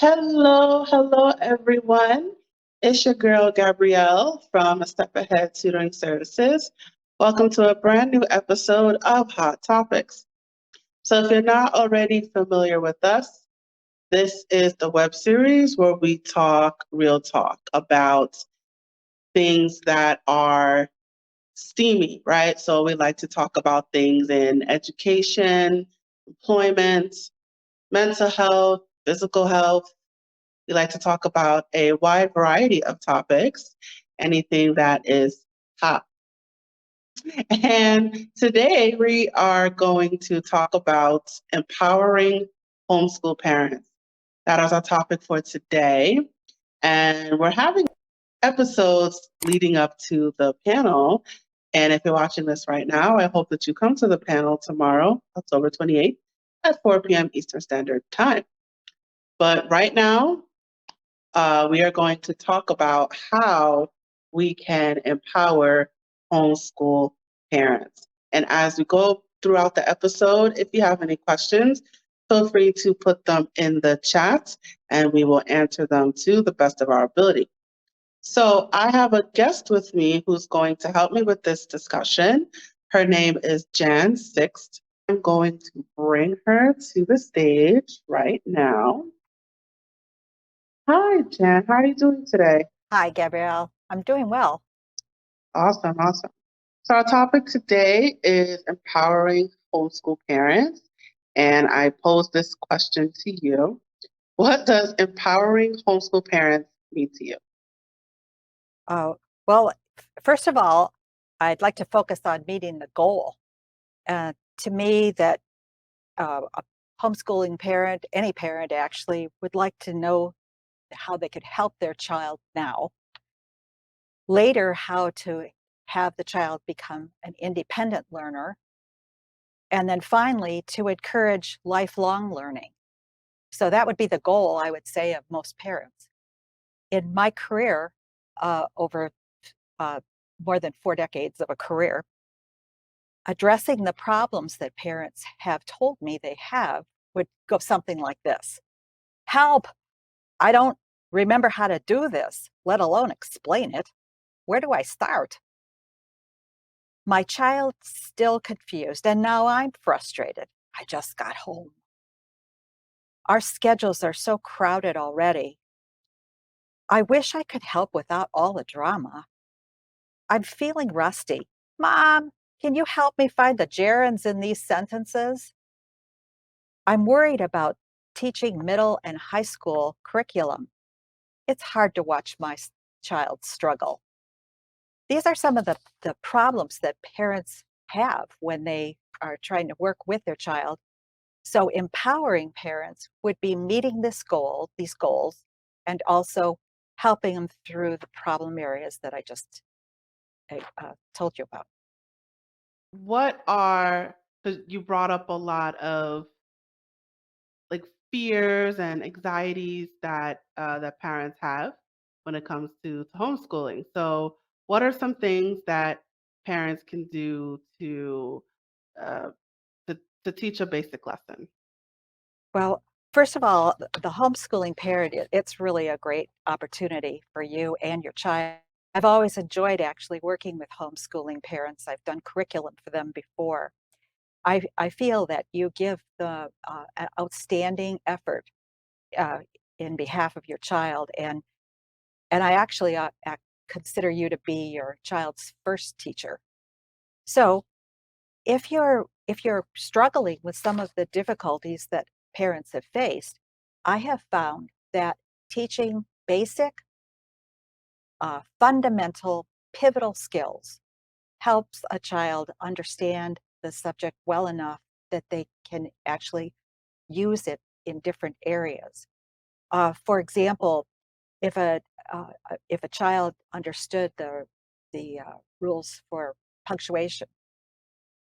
Hello, everyone. It's your girl Gabrielle from A Step Ahead Tutoring Services. Welcome to a brand new episode of Hot Topics. So, if you're not already familiar with us, this is the web series where we talk real talk about things that are steamy, right? So, we like to talk about things in education, employment, mental health, physical health. We like to talk about a wide variety of topics, anything that is hot. And today we are going to talk about empowering homeschool parents. That is our topic for today. And we're having episodes leading up to the panel. And if you're watching this right now, I hope that you come to the panel tomorrow, October 28th at 4 p.m. Eastern Standard Time. But right now, we are going to talk about how we can empower homeschool parents. And as we go throughout the episode, if you have any questions, feel free to put them in the chat and we will answer them to the best of our ability. So I have a guest with me who's going to help me with this discussion. Her name is Jan Sixt. I'm going to bring her to the stage right now. Hi, Jan. How are you doing today? Hi, Gabrielle. I'm doing well. Awesome. So our topic today is empowering homeschool parents. And I pose this question to you. What does empowering homeschool parents mean to you? Well, first of all, I'd like to focus on meeting the goal. To me, that a homeschooling parent, any parent actually, would like to know how they could help their child now. Later, how to have the child become an independent learner. And then finally, to encourage lifelong learning. So that would be the goal, I would say, of most parents. In my career, over more than 4 decades of a career, addressing the problems that parents have told me they have would go something like this. Help! I don't remember how to do this, let alone explain it. Where do I start? My child's still confused, and now I'm frustrated. I just got home. Our schedules are so crowded already. I wish I could help without all the drama. I'm feeling rusty. Mom, can you help me find the gerunds in these sentences? I'm worried about teaching middle and high school curriculum. It's hard to watch my child struggle. These are some of the problems that parents have when they are trying to work with their child. So empowering parents would be meeting these goals, and also helping them through the problem areas that I just told you about. Because you brought up a lot of like fears and anxieties that parents have when it comes to homeschooling. So, what are some things that parents can do uh, to teach a basic lesson? Well, first of all, the homeschooling parent, it's really a great opportunity for you and your child. I've always enjoyed actually working with homeschooling parents. I've done curriculum for them before. I feel that you give the outstanding effort uh, in behalf of your child, and I actually consider you to be your child's first teacher. So if you're struggling with some of the difficulties that parents have faced, I have found that teaching basic, fundamental, pivotal skills helps a child understand the subject well enough that they can actually use it in different areas. For example, if a if a child understood the rules for punctuation,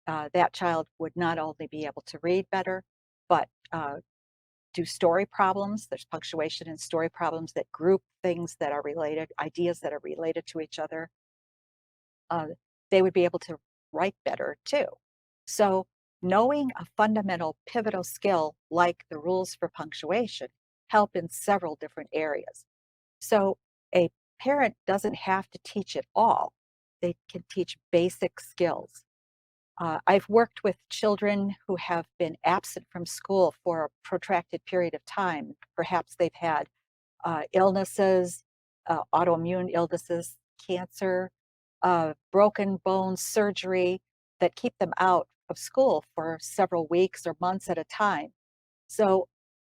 that child would not only be able to read better, but do story problems. There's punctuation in story problems that group things that are related, ideas that are related to each other. Uh, they would be able to write better too. So knowing a fundamental pivotal skill like the rules for punctuation help in several different areas. So a parent doesn't have to teach it all. They can teach basic skills. I've worked with children who have been absent from school for a protracted period of time. Perhaps they've had illnesses, autoimmune illnesses, cancer, broken bones, surgery that keep them out of school for several weeks or months at a time. So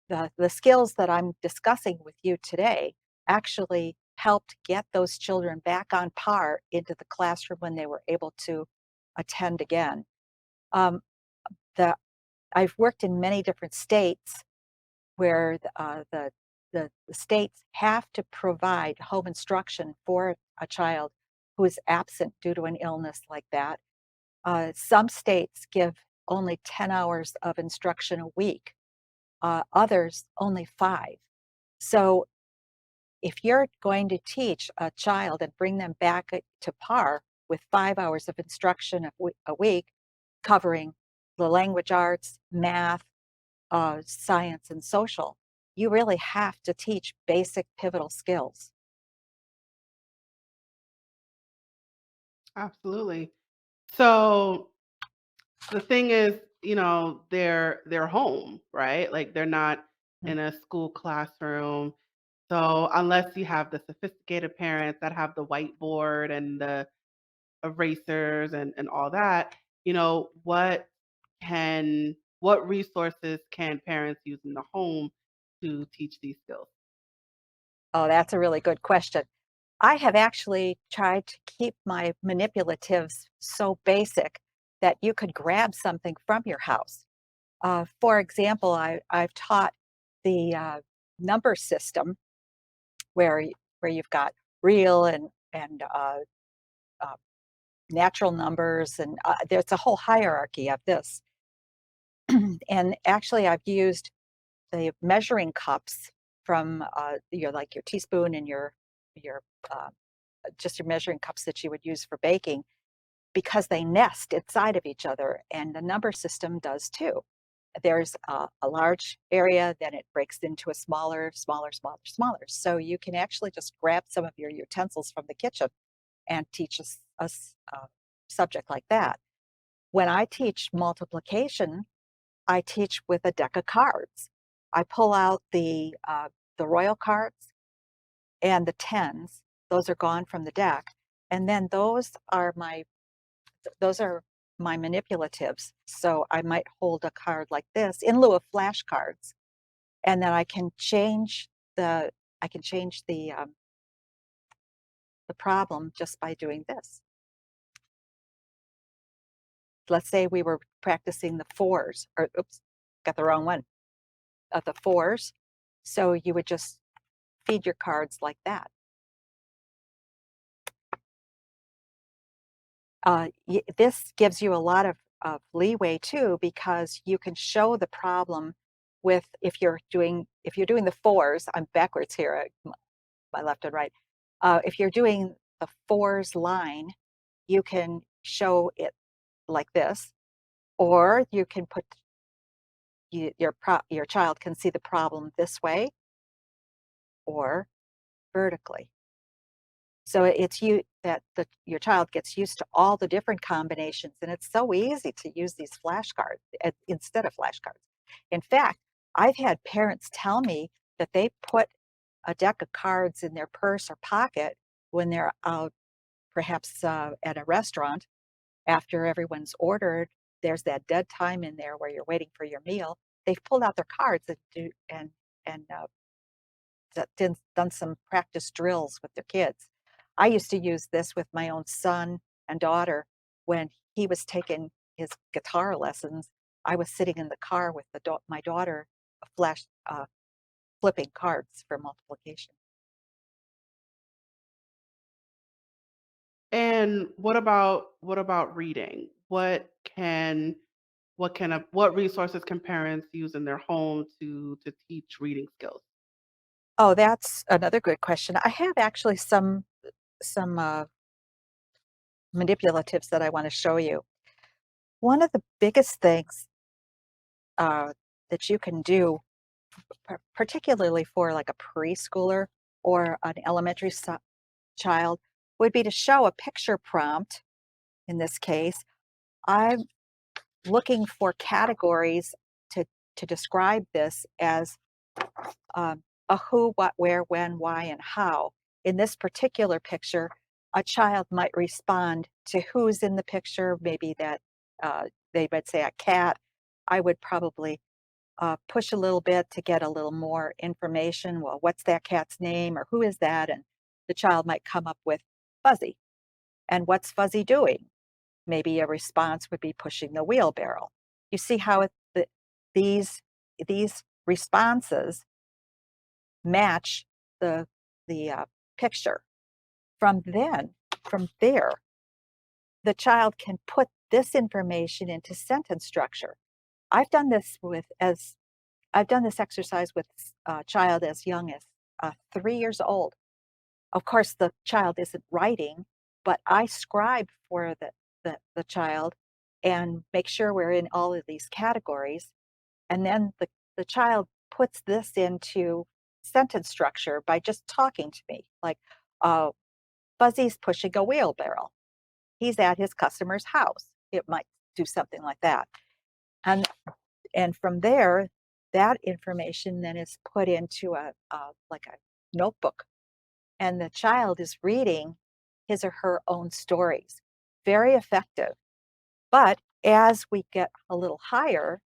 the skills that I'm discussing with you today actually helped get those children back on par into the classroom when they were able to attend again. Um, the I've worked in many different states where the states have to provide home instruction for a child who is absent due to an illness like that. Some states give only 10 hours of instruction a week, others only 5. So if you're going to teach a child and bring them back to par with 5 hours of instruction a week, covering the language arts, math, science, and social, you really have to teach basic pivotal skills. Absolutely. So the thing is, they're home, right? Like they're not Mm. in a school classroom. So unless you have the sophisticated parents that have the whiteboard and the erasers and all that, what resources can parents use in the home to teach these skills? Oh, that's a really good question. I have actually tried to keep my manipulatives so basic that you could grab something from your house. For example, I've taught the number system where you've got real and uh, natural numbers, and there's a whole hierarchy of this. And actually, I've used the measuring cups from your teaspoon and your uh, just your measuring cups that you would use for baking because they nest inside of each other, and the number system does too. There's a large area, then it breaks into a smaller, smaller, smaller, smaller. So you can actually just grab some of your utensils from the kitchen and teach a subject like that. When I teach multiplication, I teach with a deck of cards. I pull out the royal cards and the tens. Those are gone from the deck, and then those are my manipulatives. So I might hold a card like this in lieu of flashcards, and then the I can change the problem just by doing this. Let's say we were practicing the fours, or oops, got the wrong one, of the fours. So you would just feed your cards like that. This gives you a lot of leeway too, because you can show the problem with if you're doing the fours. I'm backwards here, my left and right. If you're doing the fours line, you can show it like this, or you can put your child can see the problem this way or vertically. So it's you that your child gets used to all the different combinations, and it's so easy to use these flashcards instead of flashcards. In fact, I've had parents tell me that they put a deck of cards in their purse or pocket when they're out, perhaps at a restaurant after everyone's ordered. There's that dead time in there where you're waiting for your meal. They've pulled out their cards and done some practice drills with their kids. I used to use this with my own son and daughter when he was taking his guitar lessons. I was sitting in the car with my daughter, flipping cards for multiplication. And what about reading? What resources can parents use in their home to teach reading skills? Oh, that's another good question. I have actually some manipulatives that I want to show you. One of the biggest things uh, that you can do particularly for like a preschooler or an elementary child, would be to show a picture prompt. In this case, I'm looking for categories to describe this as a who, what, where, when, why, and how. In this particular picture, a child might respond to who's in the picture, maybe that they might say a cat. I would probably push a little bit to get a little more information. Well, what's that cat's name or who is that? And the child might come up with Fuzzy. And what's Fuzzy doing? Maybe a response would be pushing the wheelbarrow. You see how these responses match the picture. From there, the child can put this information into sentence structure. I've done this exercise with a child as young as 3 years old. Of course, the child isn't writing, but I scribe for the child and make sure we're in all of these categories. And then the child puts this into sentence structure by just talking to me, like, Fuzzy's pushing a wheelbarrow. He's at his customer's house. It might do something like that. And from there, that information then is put into like a notebook, and the child is reading his or her own stories. Very effective. But as we get a little higher,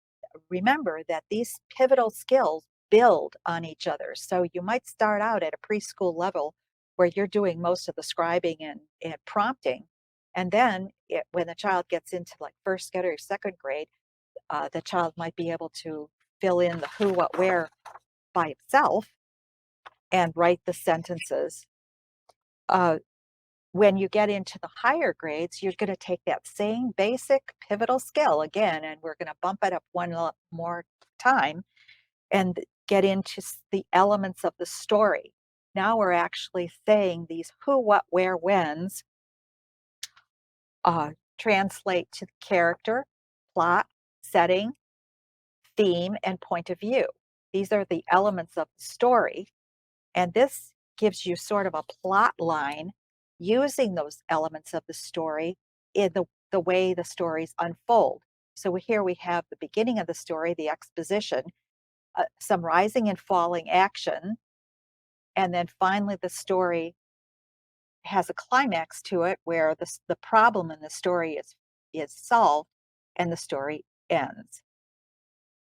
remember that these pivotal skills build on each other. So you might start out at a preschool level where you're doing most of the scribing and prompting. And then when the child gets into like first grade or second grade, the child might be able to fill in the who, what, where by itself and write the sentences. When you get into the higher grades, you're going to take that same basic pivotal skill again, and we're going to bump it up one more time and get into the elements of the story. Now we're actually saying these who, what, where, whens translate to character, plot, setting, theme, and point of view. These are the elements of the story. And this gives you sort of a plot line using those elements of the story in the way the stories unfold. So here we have the beginning of the story, the exposition, some rising and falling action, and then finally the story has a climax to it where the problem in the story is solved and the story ends.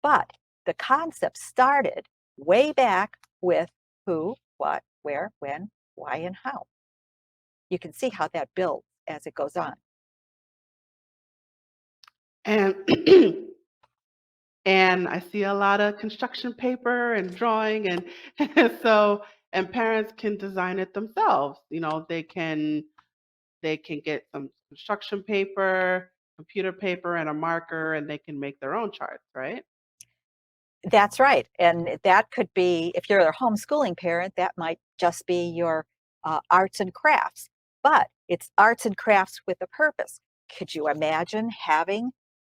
But the concept started way back with who, what, where, when, why, and how. You can see how that builds as it goes on. And and I see a lot of construction paper and drawing, and and parents can design it themselves. They can get some construction paper, computer paper, and a marker, and they can make their own charts, right? That's right. And that could be, if you're a homeschooling parent, that might just be your arts and crafts. But it's arts and crafts with a purpose. Could you imagine having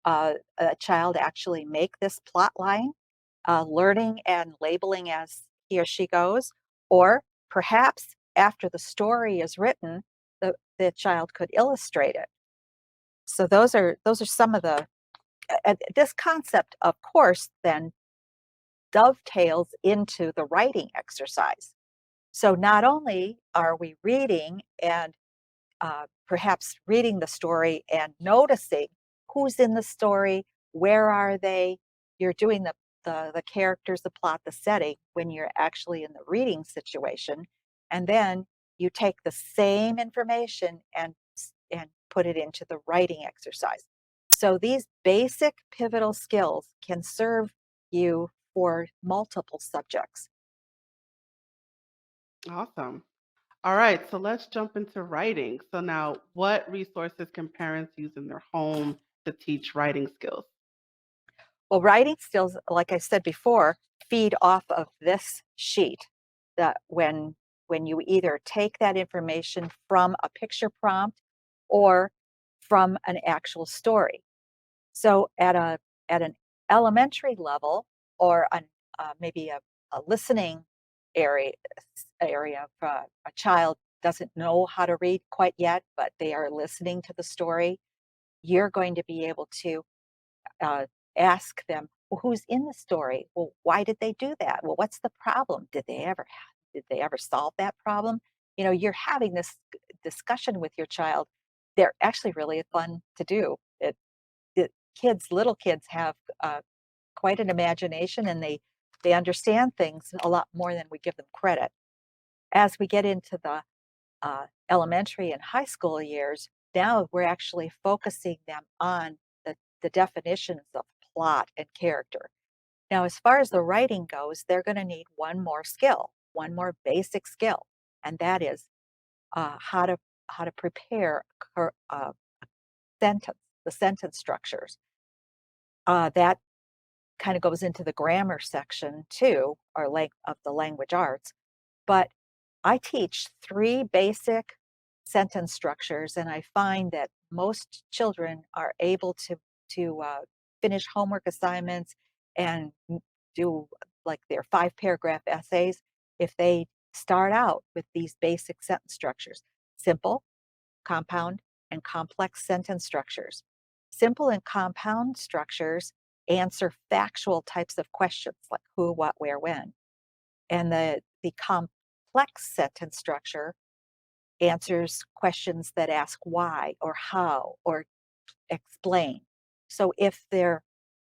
a child actually make this plot line, learning and labeling as he or she goes? Or perhaps after the story is written, the child could illustrate it. So those are some of the this concept, of course, then dovetails into the writing exercise. So not only are we reading and perhaps reading the story and noticing who's in the story, where are they, you're doing the characters, the plot, the setting when you're actually in the reading situation. And then you take the same information and put it into the writing exercise. So these basic pivotal skills can serve you for multiple subjects. Awesome. All right, so let's jump into writing. So now, what resources can parents use in their home to teach writing skills? Well, writing skills, like I said before, feed off of this sheet. That when you either take that information from a picture prompt or from an actual story. So at an elementary level or maybe a listening area of a child doesn't know how to read quite yet, but they are listening to the story, you're going to be able to uh, ask them, well, who's in the story? Well, why did they do that? Well, what's the problem? Did they ever solve that problem? You know, you're having this discussion with your child. They're actually really fun to do. Little kids have quite an imagination, and they understand things a lot more than we give them credit. As we get into the elementary and high school years, now we're actually focusing them on the definitions of plot and character. Now, as far as the writing goes, they're going to need one more skill, one more basic skill, and that is how to prepare a sentence, the sentence structures. That kind of goes into the grammar section too, or of the language arts. But I teach 3 basic sentence structures, and I find that most children are able to finish homework assignments and do like their 5-paragraph essays if they start out with these basic sentence structures: simple, compound, and complex sentence structures. Simple and compound structures answer factual types of questions like who, what, where, when. And the complex sentence structure answers questions that ask why or how or explain. So if their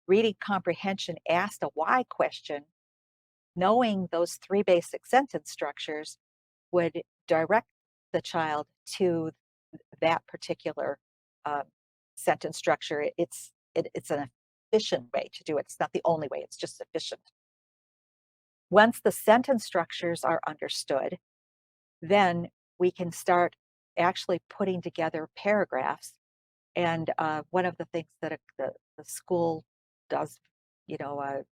reading comprehension asked a why question, knowing those 3 basic sentence structures would direct the child to that particular uh, sentence structure. It's an efficient way to do it. It's not the only way, it's just efficient. Once the sentence structures are understood, then we can start actually putting together paragraphs. And one of the things that the school does,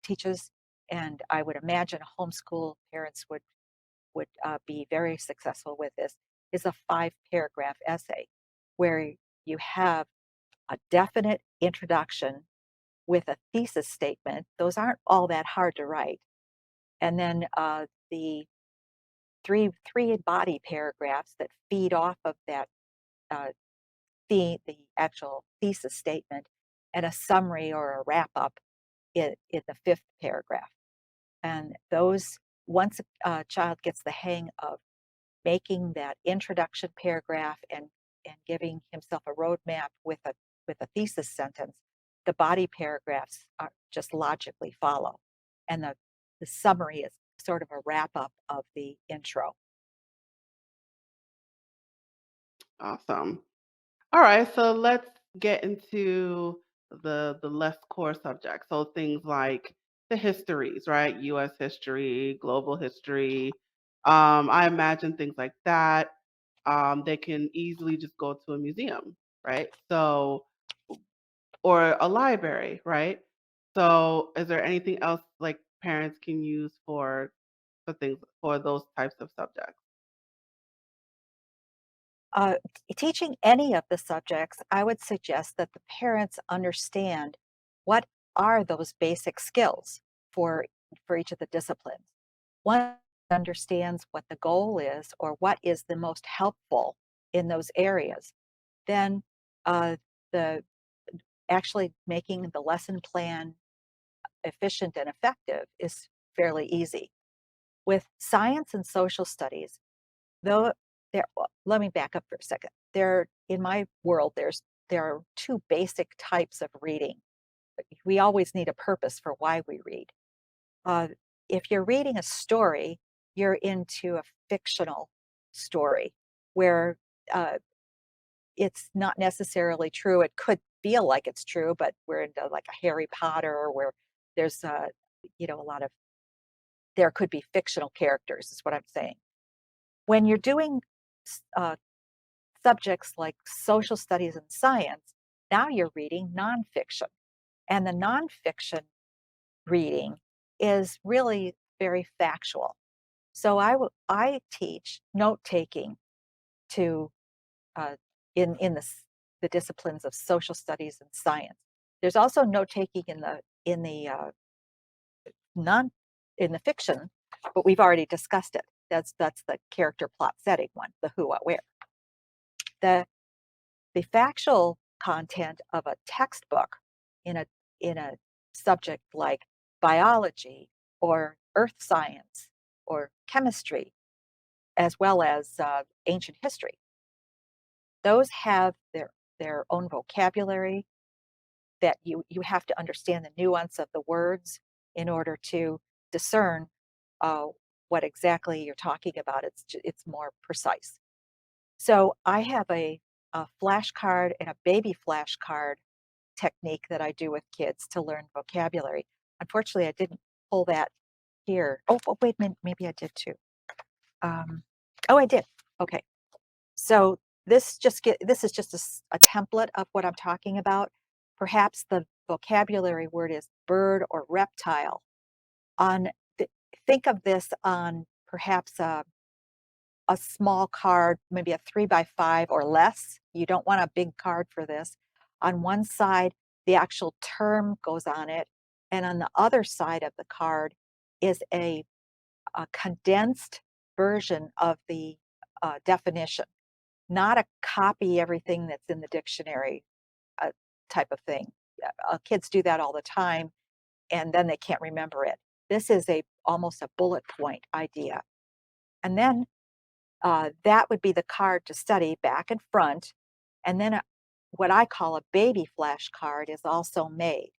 teaches, and I would imagine homeschool parents would be very successful with this, is a 5-paragraph essay where you have a definite introduction with a thesis statement. Those aren't all that hard to write. And then the three body paragraphs that feed off of that uh, the actual thesis statement, and a summary or a wrap up in the 5th paragraph. And those, once a child gets the hang of making that introduction paragraph and giving himself a roadmap with a thesis sentence, the body paragraphs are just logically follow, and the summary is sort of a wrap up of the intro. Awesome. All right, so let's get into the less core subjects. So things like the histories, right? U.S. history, global history. I imagine things like that. They can easily just go to a museum, right? So, or a library, right? So, is there anything else like parents can use for for those types of subjects? Teaching any of the subjects, I would suggest that the parents understand what are those basic skills for each of the disciplines. One understands what the goal is or what is the most helpful in those areas. Then uh, the actually making the lesson plan efficient and effective is fairly easy. With science and social studies, though, let me back up for a second. In my world, there are 2 basic types of reading. We always need a purpose for why we read. Uh, if you're reading a story, you're into a fictional story where uh, it's not necessarily true. It could feel like it's true, but we're into like a Harry Potter where there's a lot of there could be fictional characters, is what I'm saying. When you're doing uh, subjects like social studies and science, now you're reading nonfiction. And the nonfiction reading is really very factual. So I teach note taking to uh, in the disciplines of social studies and science. There's also note taking in the non in the fiction, but we've already discussed it. That's the character plot setting one, the who, what, where. The factual content of a textbook in a subject like biology or earth science or chemistry, as well as ancient history, those have their own vocabulary that you have to understand the nuance of the words in order to discern uh, what exactly you're talking about. It's more precise. So I have a flashcard and a baby flashcard technique that I do with kids to learn vocabulary. Unfortunately, I didn't pull that here. Oh, wait a minute, maybe I did too. Oh, I did. Okay. So this is just a template of what I'm talking about. Perhaps the vocabulary word is bird or reptile. On think of this on perhaps a small card, maybe a 3x5 or less. You don't want a big card for this. On one side, the actual term goes on it, and on the other side of the card is a condensed version of the definition, not a copy everything that's in the dictionary type of thing. Kids do that all the time, and then they can't remember it. This is almost a bullet point idea. And then that would be the card to study back and front. And then what I call a baby flashcard is also made.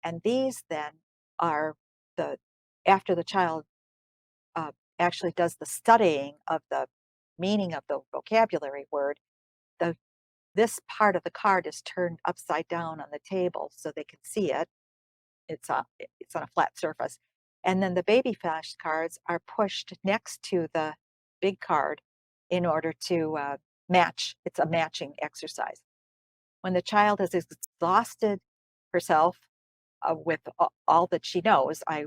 And these then are after the child actually does the studying of the meaning of the vocabulary word, this part of the card is turned upside down on the table so they can see it. It's on a flat surface. And then the baby flashcards are pushed next to the big card in order to match. It's a matching exercise. When the child has exhausted herself with all that she knows, I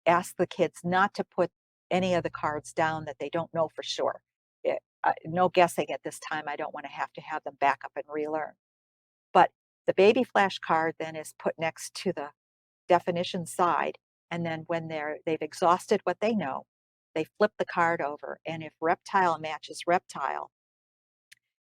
ask the kids not to put any of the cards down that they don't know for sure. No guessing at this time. I don't want to have them back up and relearn. But the baby flashcard then is put next to the definition side, and then when they've exhausted what they know, they flip the card over, and if reptile matches reptile,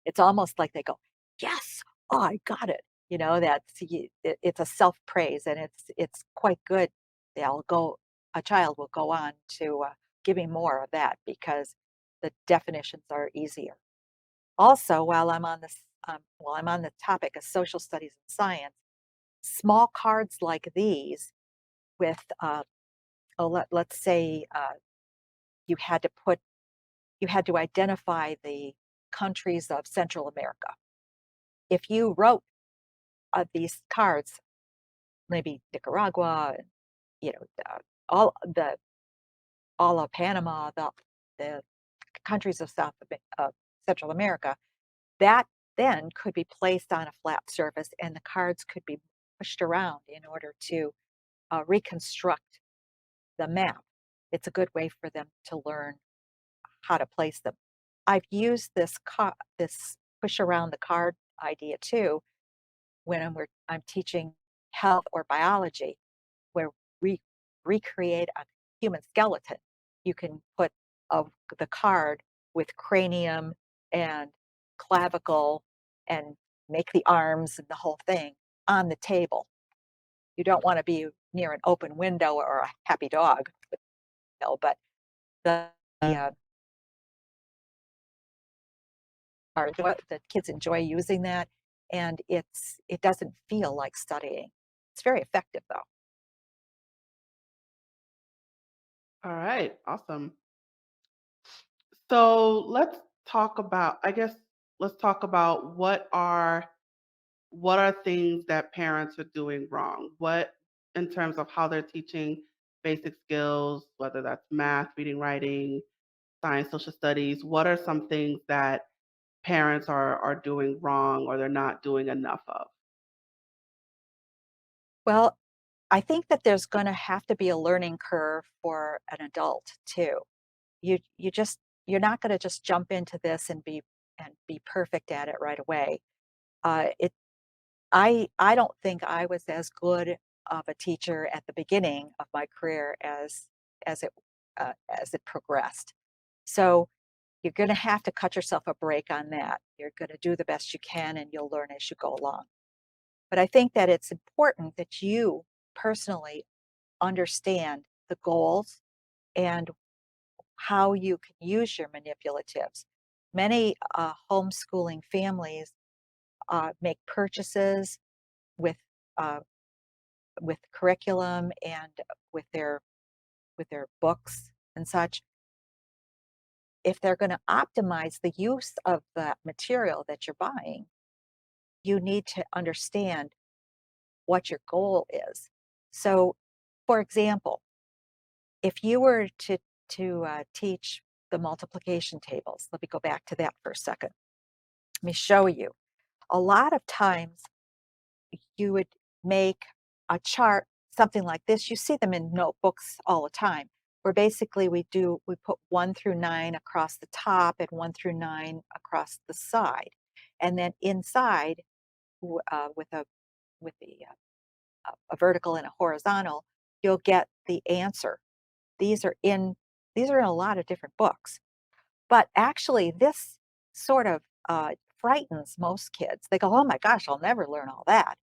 it's almost like they go, yes, oh, I got it. It's a self praise, and it's quite good. A child will go on to give me more of that because the definitions are easier. Also, while I'm on the topic of social studies and science, small cards like these with let's say you had to identify the countries of Central America. If you wrote these cards, maybe Nicaragua, and all the all of Panama, the countries of Central America, that then could be placed on a flat surface, and the cards could be pushed around in order to reconstruct the map. It's a good way for them to learn how to place them. I've used this push around the card idea too when I'm teaching health or biology, where we recreate a human skeleton. You can put the card with cranium and clavicle and make the arms and the whole thing on the table. You don't want to be near an open window or a happy dog, but the the kids enjoy using that, and it doesn't feel like studying. It's very effective though. All right, awesome. So let's talk about what are things that parents are doing wrong? What, in terms of how they're teaching basic skills, whether that's math, reading, writing, science, social studies, what are some things that parents are doing wrong or they're not doing enough of? Well, I think that there's going to have to be a learning curve for an adult too. You're not going to just jump into this and be perfect at it right away. It I don't think I was as good of a teacher at the beginning of my career as as it progressed. So you're going to have to cut yourself a break on that. You're going to do the best you can, and you'll learn as you go along. But I think that it's important that you personally understand the goals and how you can use your manipulatives. Many homeschooling families make purchases with uh, with curriculum and with their books and such. If they're going to optimize the use of that material that you're buying, you need to understand what your goal is. So, for example, if you were to teach the multiplication tables, let me go back to that for a second. Let me show you. A lot of times you would make a chart, something like this. You see them in notebooks all the time, where basically we put 1 through 9 across the top and 1 through 9 across the side. And then inside, with a vertical and a horizontal, you'll get the answer. These are in a lot of different books. But actually, this sort of frightens most kids. They go, "Oh my gosh, I'll never learn all that."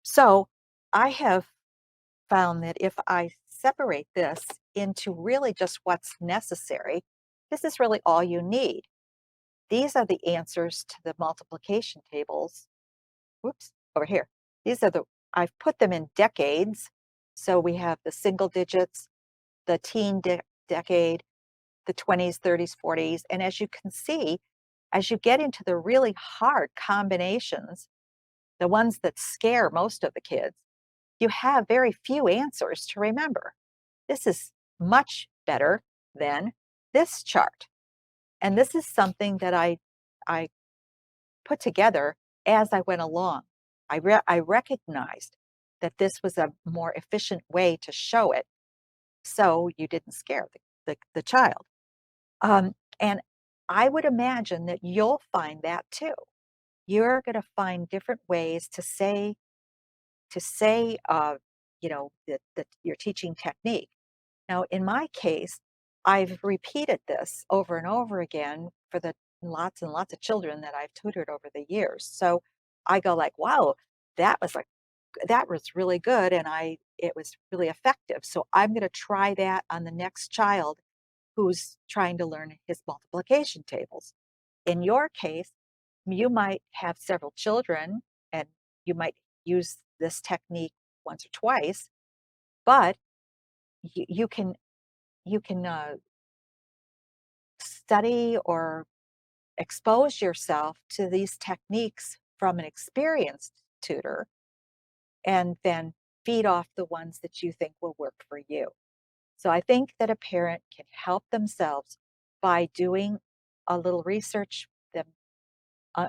So I have found that if I separate this into really just what's necessary, this is really all you need. These are the answers to the multiplication tables. Whoops, over here. I've put them in decades. So we have the single digits, the decade, the 20s, 30s, 40s. And as you can see, as you get into the really hard combinations, the ones that scare most of the kids, you have very few answers to remember. This is much better than this chart. And this is something that I put together as I went along. I recognized that this was a more efficient way to show it so you didn't scare the child. And I would imagine that you'll find that too. You're going to find different ways to say that your teaching technique. Now, in my case, I've repeated this over and over again for the lots and lots of children that I've tutored over the years. So I go like, wow, that was really good, and it was really effective. So I'm going to try that on the next child who's trying to learn his multiplication tables. In your case, you might have several children and you might use this technique once or twice, but you can study or expose yourself to these techniques from an experienced tutor and then feed off the ones that you think will work for you. So I think that a parent can help themselves by doing a little research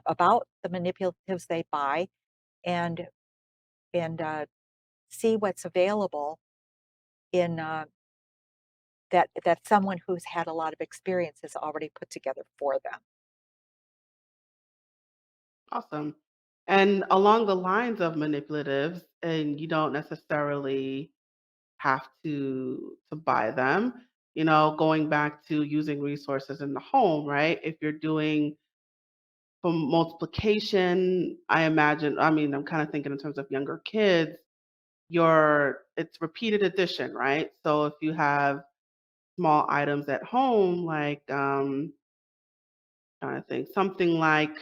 about the manipulatives they buy and and see what's available in that someone who's had a lot of experience has already put together for them. Awesome. And along the lines of manipulatives, and you don't necessarily have to buy them, going back to using resources in the home, right? If you're doing from multiplication, I mean, I'm kind of thinking in terms of younger kids, it's repeated addition, right? So if you have small items at home, like trying to think, something like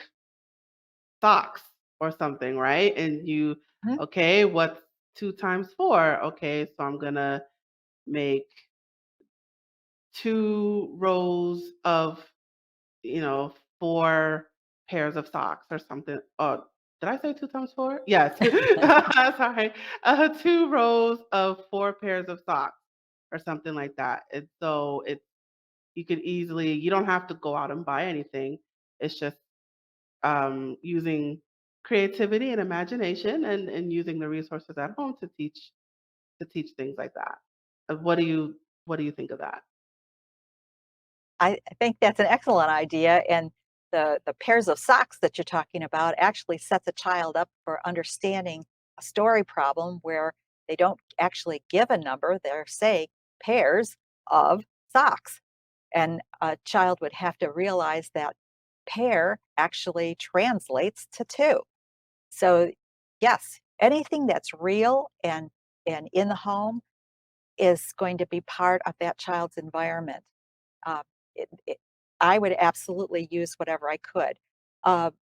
socks or something, right? And Mhm. okay, what's 2 times 4? Okay, so I'm gonna make 2 rows of, 4 pairs of socks or something. Oh, did I say 2 times 4? Yes. Sorry. 2 rows of 4 pairs of socks or something like that. And so you don't have to go out and buy anything. It's just using creativity and imagination and using the resources at home to teach things like that. What do you think of that? I think that's an excellent idea, and the pairs of socks that you're talking about actually sets a child up for understanding a story problem where they don't actually give a number. They're saying, pairs of socks. And a child would have to realize that pair actually translates to two. So yes, anything that's real and in the home is going to be part of that child's environment. Uh, it, I would absolutely use whatever I could.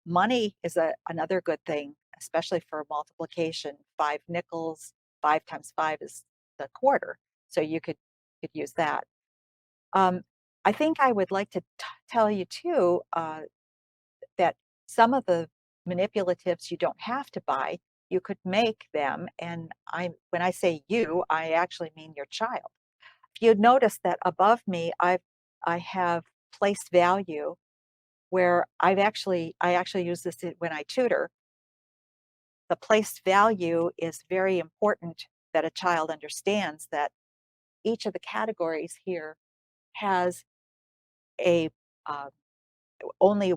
Money is another good thing, especially for multiplication. 5 nickels, 5 times 5 is the quarter, so you could use that. I think I would like to tell you too that some of the manipulatives you don't have to buy. You could make them, and when I say you, I actually mean your child. If you notice that above me, I have place value where I actually use this when I tutor. The place value is very important that a child understands that each of the categories here has a uh, only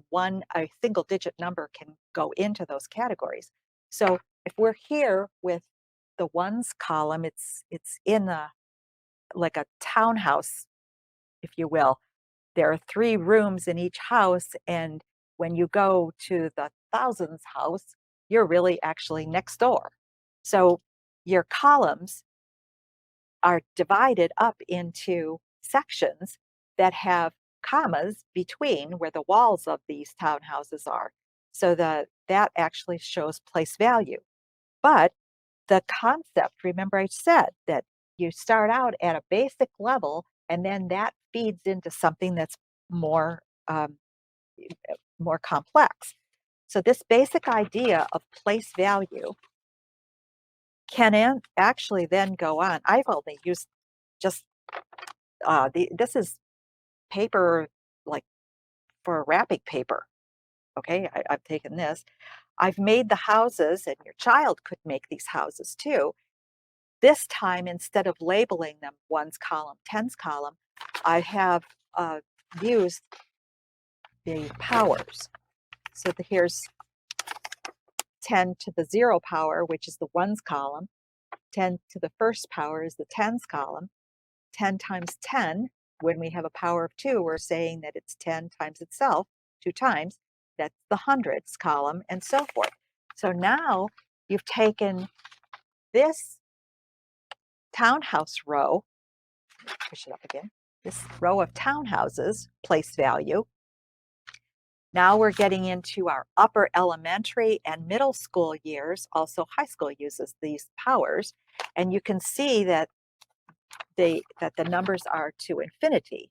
a single digit number can go into those categories. So if we're here with the ones column, it's in like a townhouse, if you will. There are 3 rooms in each house, and when you go to the thousands house, you're really actually next door. So your columns are divided up into sections that have commas between where the walls of these townhouses are. So that actually shows place value. But the concept, remember I said that you start out at a basic level and then that feeds into something that's more more complex. So this basic idea of place value can actually then go on. I've only used just this is paper like for wrapping paper. Okay, I've taken this. I've made the houses, and your child could make these houses too. This time, instead of labeling them ones column, tens column, I have used the powers. So here's 10 to the 0 power, which is the ones column. 10 to the first power is the tens column. 10 times 10, when we have a power of 2, we're saying that it's 10 times itself, 2 times. That's the hundreds column, and so forth. So now you've taken this townhouse row, push it up again, this row of townhouses, place value. Now we're getting into our upper elementary and middle school years. Also, high school uses these powers. And you can see that the numbers are to infinity.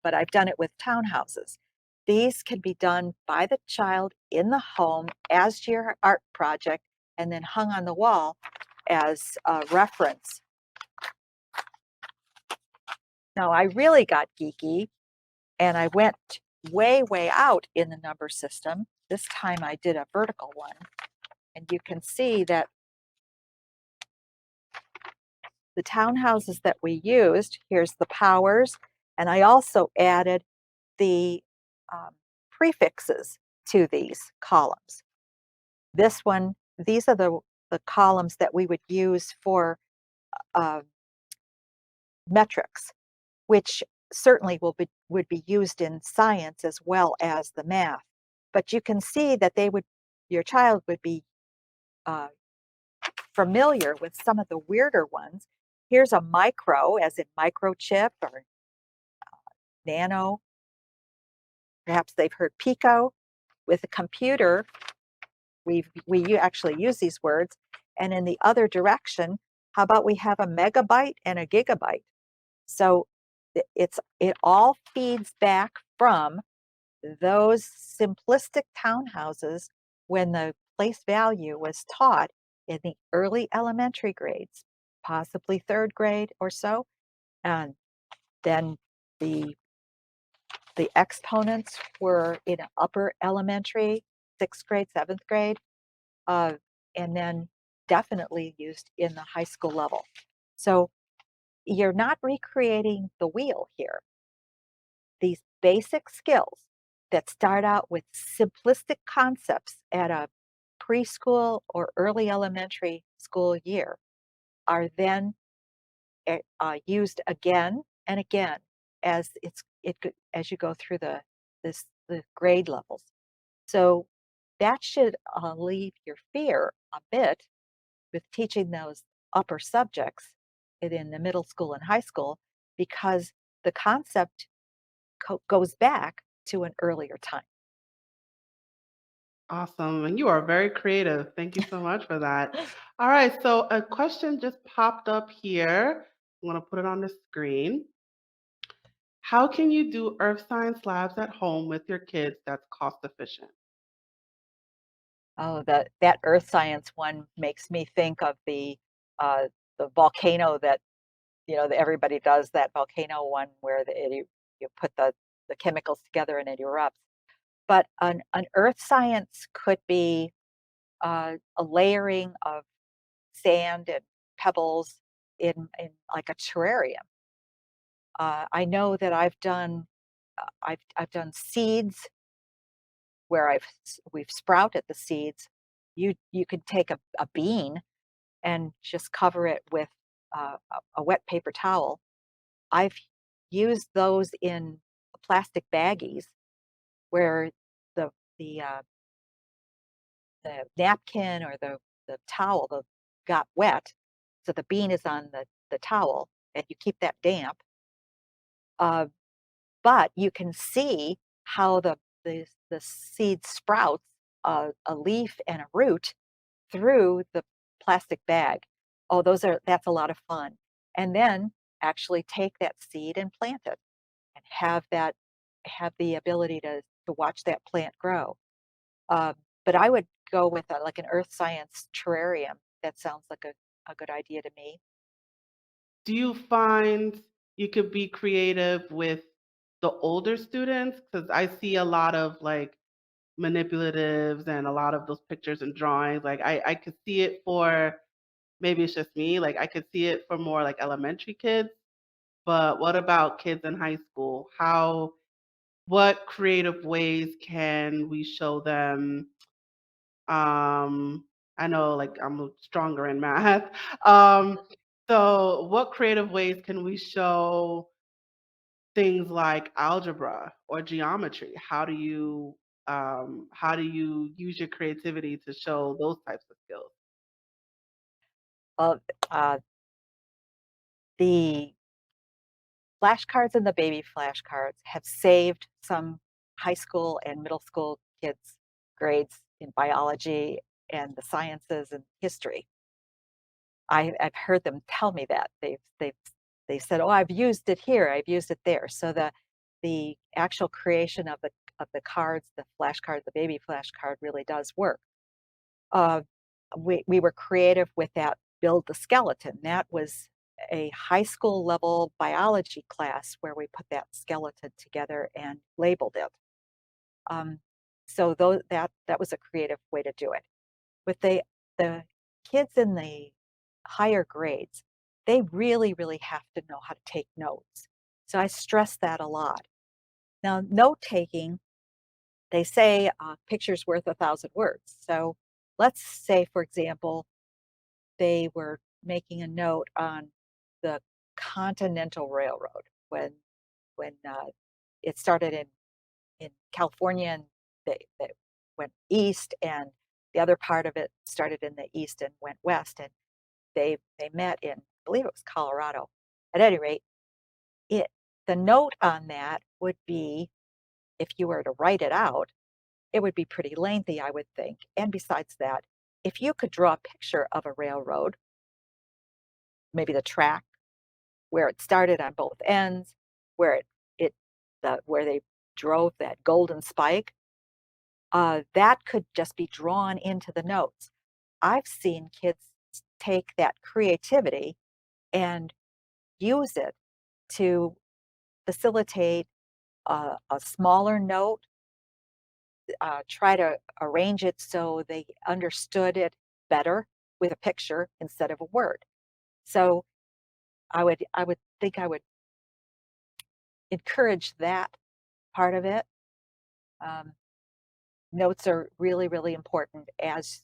But I've done it with townhouses. These can be done by the child in the home as your art project and then hung on the wall as a reference. Now, I really got geeky and I went way, way out in the number system. This time I did a vertical one. And you can see that the townhouses that we used, here's the powers, and I also added the prefixes to these columns. This one, these are the columns that we would use for metrics, which certainly would be used in science as well as the math. But you can see that your child would be familiar with some of the weirder ones. Here's a micro, as in microchip or nano. Perhaps they've heard pico. With a computer, we actually use these words. And in the other direction, how about we have a megabyte and a gigabyte? So it all feeds back from those simplistic townhouses when the place value was taught in the early elementary grades, possibly 3rd grade or so. And then the exponents were in upper elementary, 6th grade, 7th grade, and then definitely used in the high school level. So you're not recreating the wheel here. These basic skills that start out with simplistic concepts at a preschool or early elementary school year are then used again and again as as you go through the grade levels. So that should leave your fear a bit with teaching those upper subjects in the middle school and high school, because the concept goes back to an earlier time. Awesome. And you are very creative. Thank you so much for that. All right. So a question just popped up here. I want to put it on the screen. How can you do earth science labs at home with your kids that's cost efficient? Oh, that earth science one makes me think of the volcano that, that everybody does, that volcano one where you put the chemicals together and it erupts. But an earth science could be a layering of sand and pebbles in like a terrarium. I know that I've done seeds where we've sprouted the seeds. You could take a bean and just cover it with a wet paper towel. I've used those in plastic baggies where the the uh, the napkin or the towel got wet, so the bean is on the towel, and you keep that damp. Uh, but you can see how the seed sprouts a leaf and a root through the plastic bag. Oh, that's a lot of fun. And then actually take that seed and plant it and have the ability to watch that plant grow. Um, but I would go with like an earth science terrarium. That sounds like a good idea to me. Do you find you could be creative with the older students? Because I see a lot of like manipulatives and a lot of those pictures and drawings. Like I could see it for maybe it's just me, like I could see it for more like elementary kids. But what about kids in high school? What creative ways can we show them? Um, I know like I'm stronger in math. Um, so what creative ways can we show things like algebra or geometry? How do you use your creativity to show those types of skills? Well, uh, the flashcards and the baby flashcards have saved some high school and middle school kids' grades in biology and the sciences and history. I've heard them tell me that. They said, "Oh, I've used it here, I've used it there." So the actual creation of the cards, the flashcard, the baby flashcard really does work. Uh, we were creative with that build the skeleton. That was a high school level biology class where we put that skeleton together and labeled it. Um, so that was a creative way to do it. With the kids in the higher grades, they really have to know how to take notes. So I stress that a lot. Now, note taking, they say pictures worth a thousand words. So let's say, for example, they were making a note on the Continental Railroad when it started in California and they went east, and the other part of it started in the east and went west, and they met in, I believe it was Colorado. At any rate, it the note on that would be, if you were to write it out, it would be pretty lengthy, I would think. And besides that, if you could draw a picture of a railroad, maybe the track where it started on both ends, where it where they drove that golden spike, that could just be drawn into the notes. I've seen kids take that creativity and use it to facilitate a smaller note, try to arrange it so they understood it better with a picture instead of a word. So I would think I would encourage that part of it. Um, Notes are really important as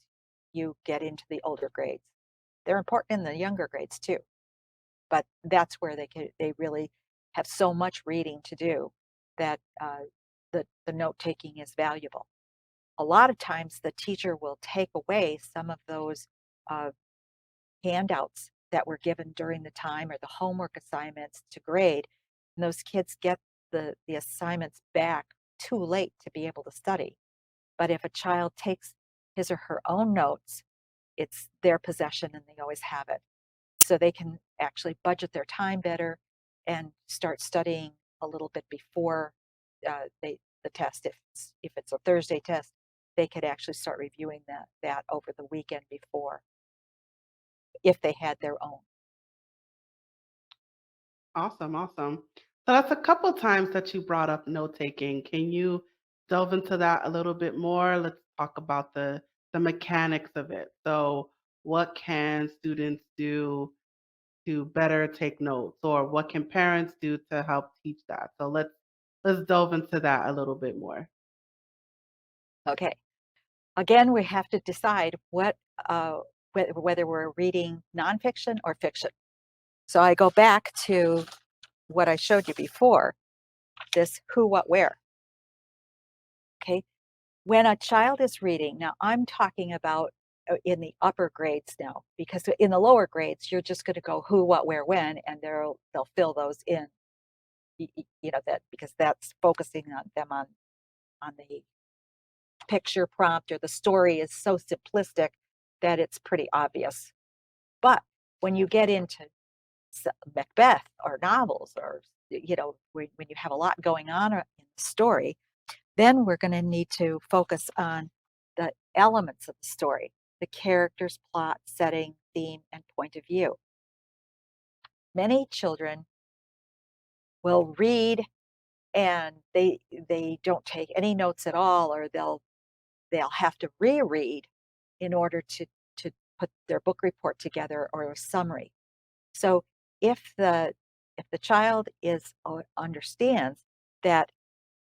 you get into the older grades. They're important in the younger grades too. but that's where they really have so much reading to do that the note taking is valuable. A lot of times the teacher will take away some of those uh, handouts that were given during the time or the homework assignments to grade, and those kids get the assignments back too late to be able to study. But if a child takes his or her own notes, it's their possession and they always have it. So they can actually budget their time better and start studying a little bit before the test. If it's a Thursday test, they could actually start reviewing that over the weekend before, if they had their own. Awesome, awesome. So that's a couple times that you brought up note taking. Can you delve into that a little bit more? Let's talk about the mechanics of it. So, what can students do to better take notes, or what can parents do to help teach that? So let's delve into that a little bit more. Okay. Again, we have to decide uh, whether we're reading nonfiction or fiction. So I go back to what I showed you before, this who, what, where. Okay. When a child is reading, now I'm talking about in the upper grades now, because in the lower grades, you're just going to go who, what, where, when, and they'll fill those in, that because that's focusing on them on the picture prompt, or the story is so simplistic that it's pretty obvious. But when you get into Macbeth or novels, or when you have a lot going on in the story, then we're going to need to focus on the elements of the story: the characters, plot, setting, theme, and point of view. Many children will read and they don't take any notes at all, or they'll have to reread in order to put their book report together or a summary. So if the child understands that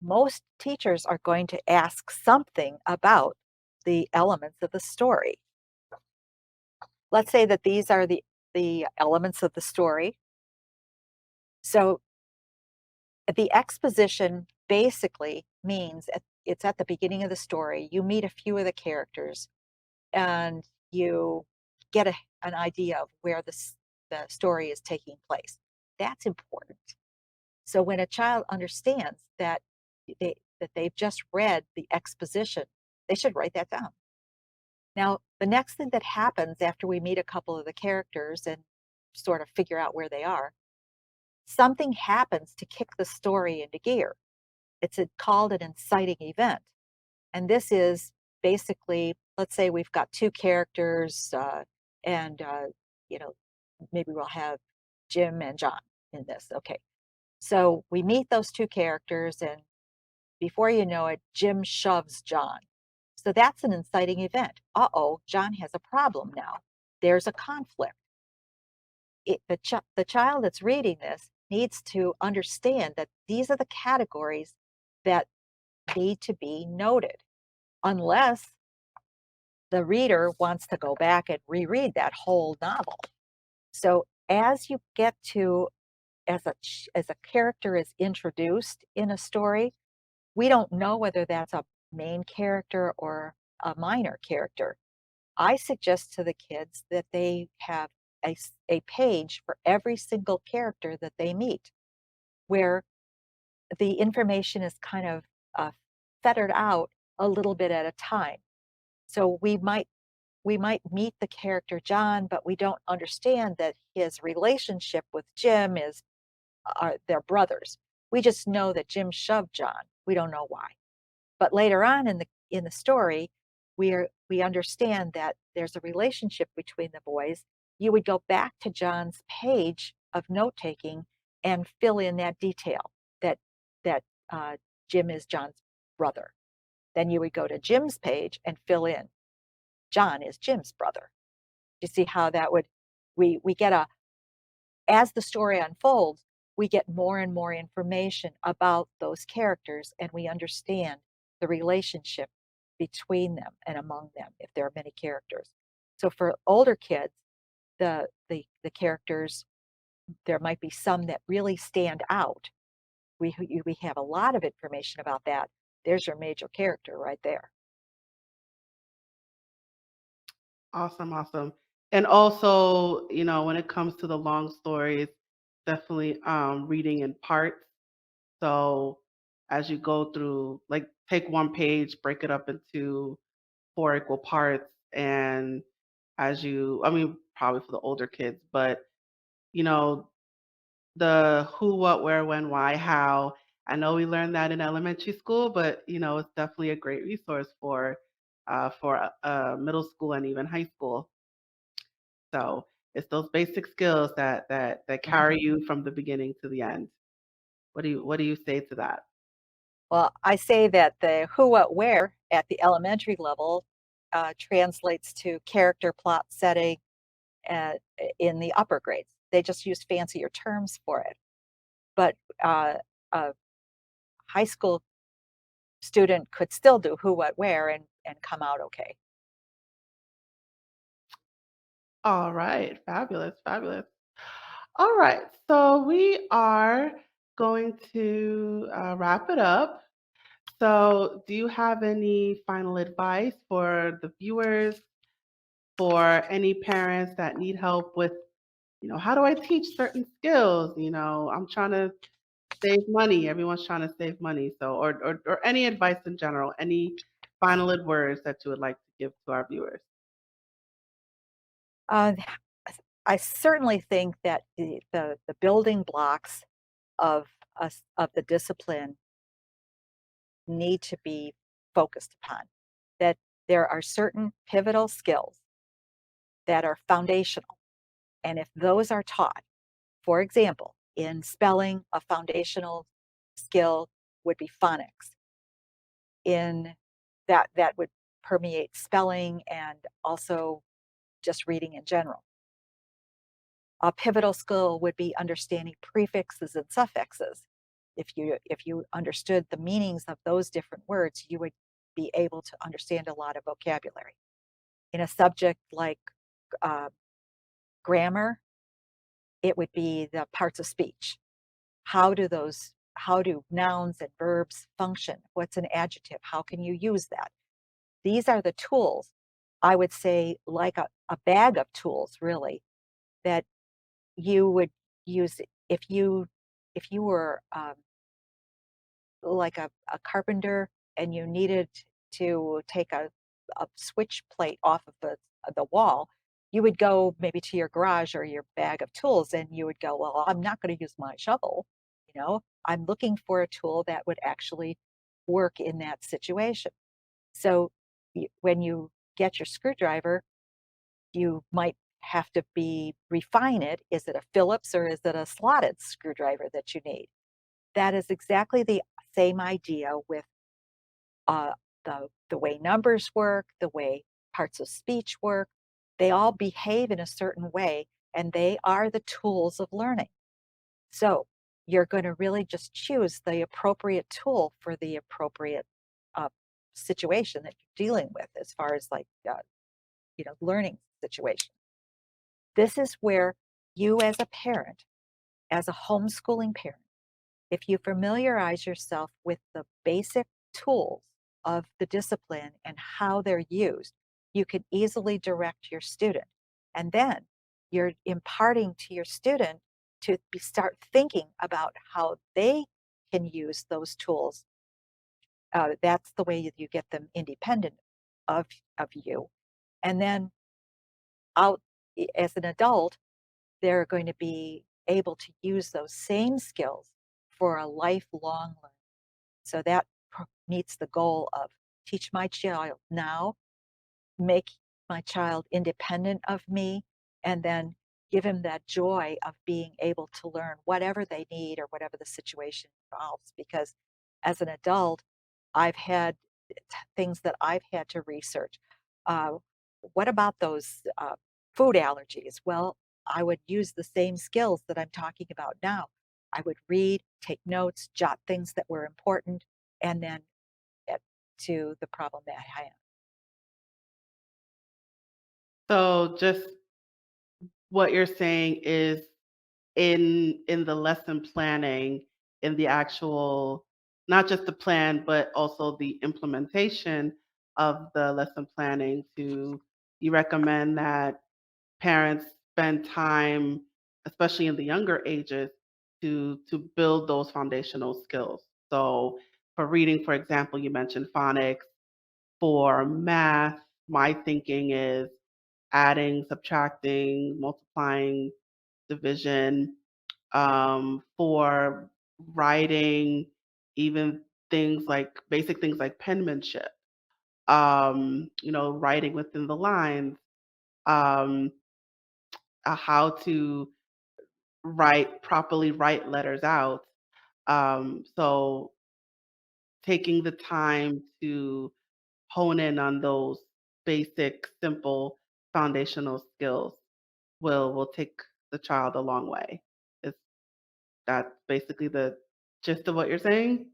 most teachers are going to ask something about the elements of the story. Let's say that these are the elements of the story. So the exposition basically means it's at the beginning of the story. You meet a few of the characters and you get an idea of where the story is taking place. That's important. So when a child understands that they've just read the exposition, they should write that down. Now, the next thing that happens after we meet a couple of the characters and sort of figure out where they are, something happens to kick the story into gear. It's called an inciting event. And this is basically, let's say we've got two characters, and you know, maybe we'll have Jim and John in this. Okay. So we meet those two characters, and before you know it, Jim shoves John. So that's an inciting event. Uh-oh, John has a problem now. There's a conflict. The child that's reading this needs to understand that these are the categories that need to be noted, unless the reader wants to go back and reread that whole novel. So as you get to, as a character is introduced in a story, we don't know whether that's a main character or a minor character. I suggest to the kids that they have a page for every single character that they meet, where the information is kind of fettered out a little bit at a time. So we might meet the character John, but we don't understand that his relationship with Jim is they're brothers. We just know that Jim shoved John. We don't know why. But later on in the story, we understand that there's a relationship between the boys. You would go back to John's page of note taking and fill in that detail that that Jim is John's brother. Then you would go to Jim's page and fill in John is Jim's brother. You see how that would we get a as the story unfolds, we get more and more information about those characters, and we understand the relationship between them and among them if there are many characters. So for older kids, the characters there might be some that really stand out. We have a lot of information about that. There's your major character right there. Awesome, awesome. And also, when it comes to the long stories, definitely reading in parts. So as you go through, like take one page, break it up into four equal parts, and I mean, probably for the older kids, but you know, the who, what, where, when, why, how. I know we learned that in elementary school, but it's definitely a great resource for middle school and even high school. So it's those basic skills that carry you from the beginning to the end. What do you say to that? Well, I say that the who, what, where at the elementary level translates to character, plot, setting at, in the upper grades. They just use fancier terms for it. But a high school student could still do who, what, where and come out okay. All right, fabulous, fabulous. All right, so we are going to wrap it up. So, do you have any final advice for the viewers, for any parents that need help with, how do I teach certain skills? I'm trying to save money. Everyone's trying to save money. So, or any advice in general, any final words that you would like to give to our viewers? Uh, I certainly think that the building blocks of us of the discipline need to be focused upon. That there are certain pivotal skills that are foundational, and if those are taught, for example, in spelling, a foundational skill would be phonics. In that would permeate spelling and also just reading in general. A pivotal skill would be understanding prefixes and suffixes. If you understood the meanings of those different words, you would be able to understand a lot of vocabulary. In a subject like uh, grammar, it would be the parts of speech. How do nouns and verbs function? What's an adjective? How can you use that? These are the tools, I would say, like a bag of tools, really, that you would use if you were like a carpenter and you needed to take a switch plate off of the wall. You would go maybe to your garage or your bag of tools and you would go, well, I'm not going to use my shovel. I'm looking for a tool that would actually work in that situation. So when you get your screwdriver, you might have to be refine it. Is it a Phillips or is it a slotted screwdriver that you need? That is exactly the same idea with uh, the way numbers work, the way parts of speech work. They all behave in a certain way, and they are the tools of learning. So you're going to really just choose the appropriate tool for the appropriate uh, situation that you're dealing with, as far as like learning situation. This is where you, as a parent, as a homeschooling parent, if you familiarize yourself with the basic tools of the discipline and how they're used, you can easily direct your student. And then you're imparting to your student to start thinking about how they can use those tools. That's the way you get them independent of, of you. And then out as an adult, they're going to be able to use those same skills for a lifelong learning. So that meets the goal of teach my child now, make my child independent of me, and then give him that joy of being able to learn whatever they need or whatever the situation involves. Because as an adult, I've had things that I've had to research. Uh, what about those food allergies? Well, I would use the same skills that I'm talking about now. I would read, take notes, jot things that were important, and then get to the problem at hand. So, just what you're saying is in the lesson planning, in the actual, not just the plan, but also the implementation of the lesson planning. To You recommend that parents spend time, especially in the younger ages, to build those foundational skills. So for reading, for example, you mentioned phonics. For math, my thinking is adding, subtracting, multiplying, division. For writing, even things like basic things like penmanship, writing within the lines, um, how to properly write letters out. So taking the time to hone in on those basic, simple, foundational skills will take the child a long way. Is that basically the gist of what you're saying?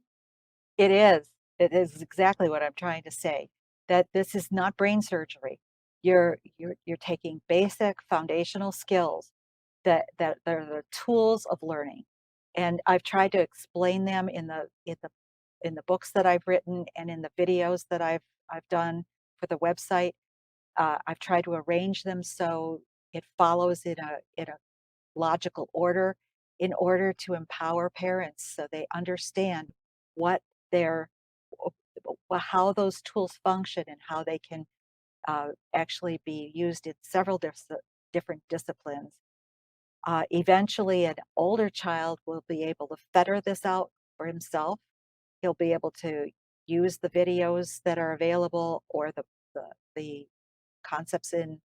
It is. It is exactly what I'm trying to say, that this is not brain surgery. You're taking basic foundational skills that are the tools of learning. And I've tried to explain them in the books that I've written and in the videos that I've done for the website. I've tried to arrange them so it follows in a logical order in order to empower parents so they understand what their how those tools function and how they can actually be used in several different disciplines. Eventually, an older child will be able to fetter this out for himself. He'll be able to use the videos that are available or the concepts in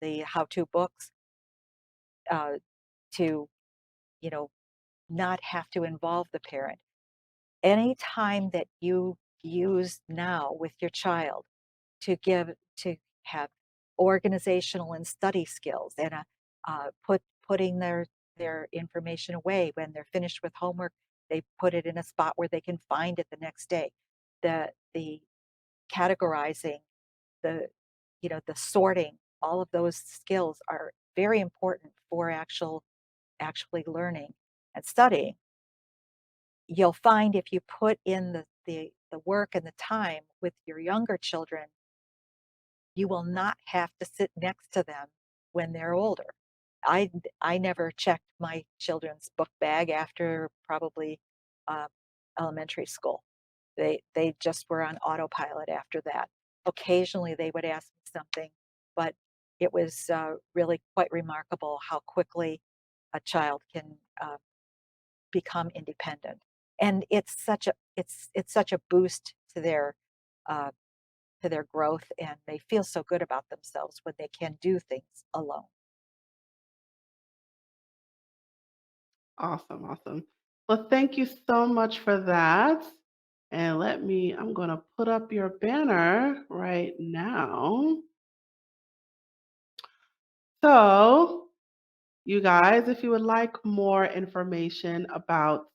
the how-to books uh, to, you know, not have to involve the parent. Any time that you use now with your child to have organizational and study skills and putting their information away when they're finished with homework, they put it in a spot where they can find it the next day. The categorizing, the the sorting, all of those skills are very important for actually learning and studying. You'll find if you put in the work and the time with your younger children, you will not have to sit next to them when they're older. I never checked my children's book bag after probably uh, elementary school. They just were on autopilot after that. Occasionally they would ask me something, but it was really quite remarkable how quickly a child can become independent. And it's such a boost uh, to their growth, and they feel so good about themselves when they can do things alone. Awesome, awesome. Well, thank you so much for that. And I'm going to put up your banner right now. So, you guys, if you would like more information about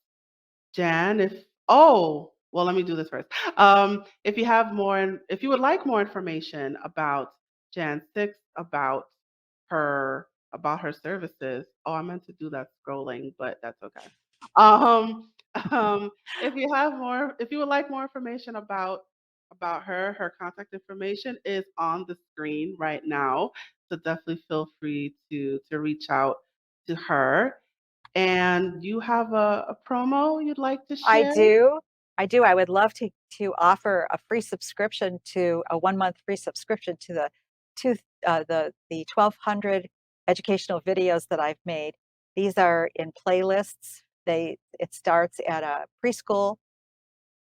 Jan, let me do this first. If you would like more information about Jan Sixt, about her services. Oh, I meant to do that scrolling, but that's okay. Um, um, if you would like more information about her, her contact information is on the screen right now. So definitely feel free to reach out to her. And you have a promo you'd like to I share? do. I do. I would love to offer a free subscription to a 1 month free subscription to the 1,200 educational videos that I've made. These are in playlists. It starts at a preschool,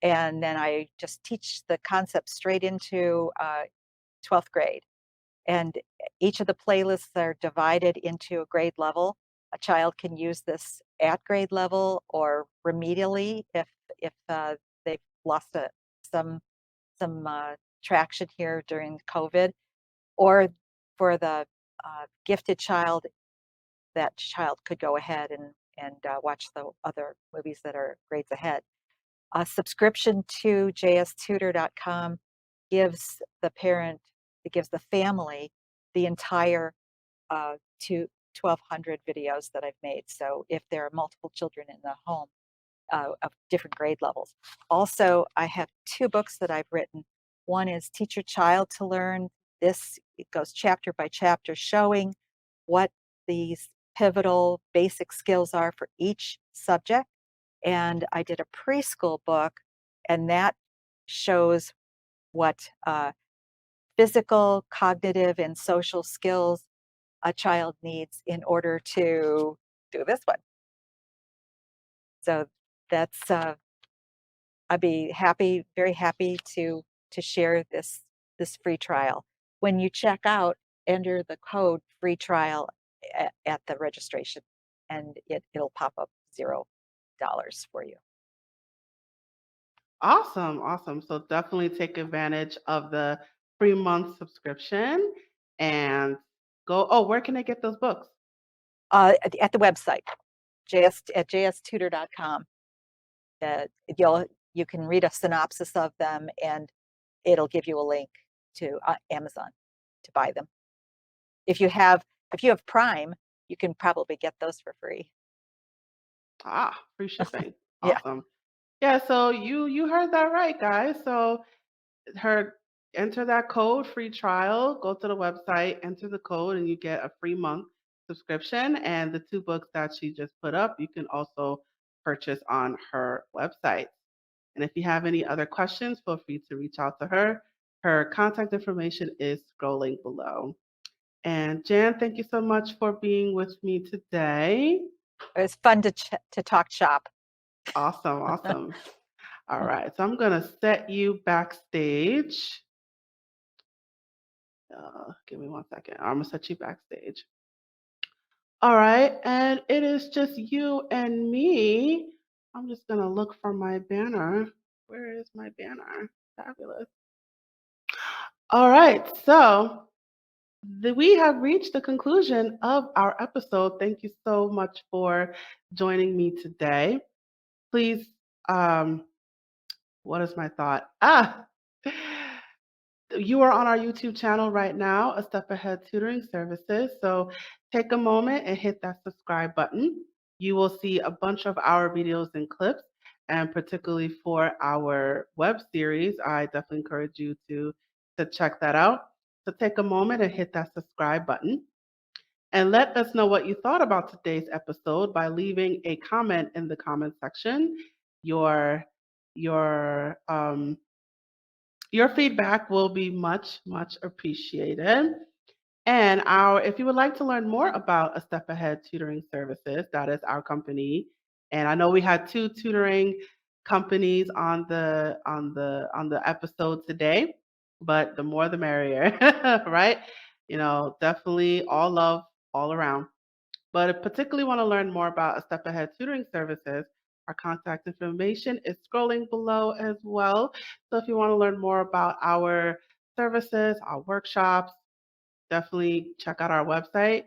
and then I just teach the concept straight into 12th grade. And each of the playlists are divided into a grade level. A child can use this at grade level or remedially if they've lost some traction here during COVID, or for the gifted child, that child could go ahead and watch the other movies that are grades ahead. A subscription to jstutor.com gives the parent, it gives the family the entire 1,200 videos that I've made. So if there are multiple children in the home of different grade levels. Also, I have 2 books that I've written. One is Teach Your Child to Learn. It goes chapter by chapter, showing what these pivotal basic skills are for each subject. And I did a preschool book, and that shows what physical, cognitive, and social skills a child needs in order to do this one. So that's I'd be happy, very happy to share this free trial. When you check out, enter the code free trial at the registration, and it'll pop up $0 for you. Awesome. So definitely take advantage of the free month subscription and go. Oh, where can I get those books? At the website, at jstutor.com. You can read a synopsis of them, and it'll give you a link to Amazon to buy them. If you have Prime, you can probably get those for free. Free shipping. Yeah. Awesome. Yeah, so you heard that right, guys. So enter that code free trial, go to the website, enter the code, and you get a free month subscription. And the 2 books that she just put up, you can also purchase on her website. And if you have any other questions, feel free to reach out to her. Her contact information is scrolling below. And Jan, thank you so much for being with me today. It was fun to talk shop. Awesome. All right, so I'm going to set you backstage. Give me 1 second. I'm going to set you backstage. All right, and it is just you and me. I'm just going to look for my banner. Where is my banner? Fabulous. All right, so we have reached the conclusion of our episode. Thank you so much for joining me today. Please, what is my thought? You are on our YouTube channel right now, A Step Ahead Tutoring Services. So take a moment and hit that subscribe button. You will see a bunch of our videos and clips, and particularly for our web series, I definitely encourage you to check that out. So take a moment and hit that subscribe button. And let us know what you thought about today's episode by leaving a comment in the comment section. Your feedback will be much appreciated. And if you would like to learn more about A Step Ahead Tutoring Services, that is our company. And I know we had 2 tutoring companies on the episode today, but the more the merrier, right? Definitely all love all around. But if particularly want to learn more about A Step Ahead Tutoring Services, our contact information is scrolling below as well. So if you want to learn more about our services, our workshops, definitely check out our website,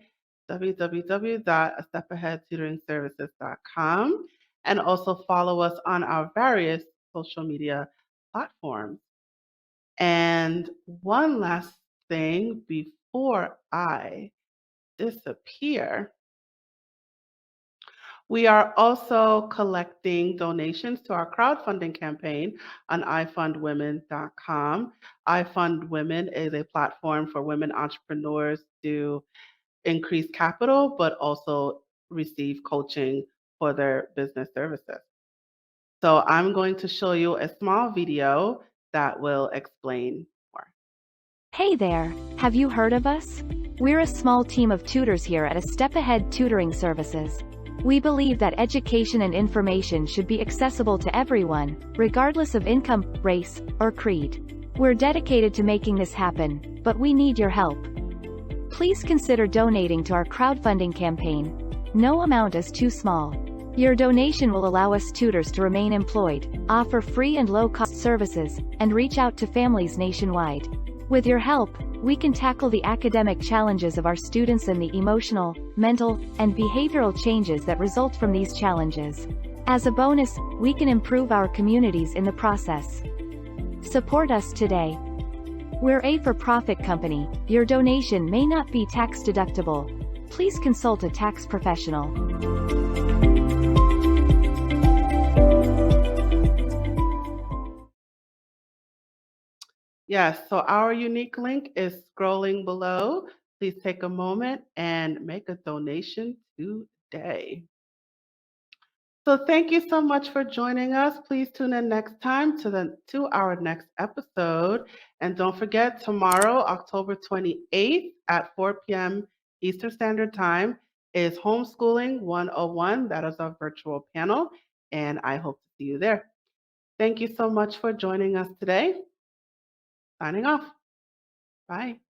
www.astepaheadtutoringservices.com, and also follow us on our various social media platforms. And one last thing before I disappear, we are also collecting donations to our crowdfunding campaign on ifundwomen.com. iFundWomen is a platform for women entrepreneurs to increase capital, but also receive coaching for their business services. So I'm going to show you a small video that will explain more. Hey there, have you heard of us? We're a small team of tutors here at A Step Ahead Tutoring Services. We believe that education and information should be accessible to everyone, regardless of income, race, or creed. We're dedicated to making this happen, but we need your help. Please consider donating to our crowdfunding campaign. No amount is too small. Your donation will allow us tutors to remain employed, offer free and low-cost services, and reach out to families nationwide. With your help, we can tackle the academic challenges of our students and the emotional, mental, and behavioral changes that result from these challenges. As a bonus, we can improve our communities in the process. Support us today. We're a for-profit company. Your donation may not be tax deductible. please consult a tax professional. Yes, so our unique link is scrolling below. Please take a moment and make a donation today. So thank you so much for joining us. Please tune in next time to our next episode. And don't forget, tomorrow, October 28th at 4 p.m. Eastern Standard Time is Homeschooling 101. That is our virtual panel, and I hope to see you there. Thank you so much for joining us today. Signing off. Bye.